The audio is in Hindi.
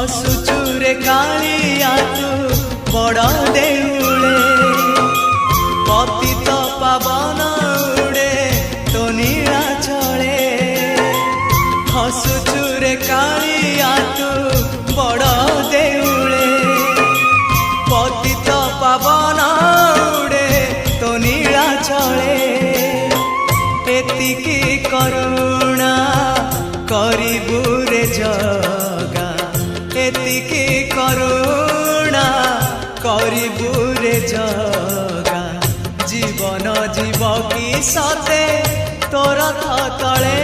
हसुचुरे कालिया तू बड़ देउले पतित पावन उड़े तो नीला चले हसुचुरे कालिया तू बड़ देउले पतित पावन उड़े तो नीला चले एतिकी करुणा करिबु रे जगा एतिकी करुणा करिबु रे जगा जीवन जीव की सते तोर तले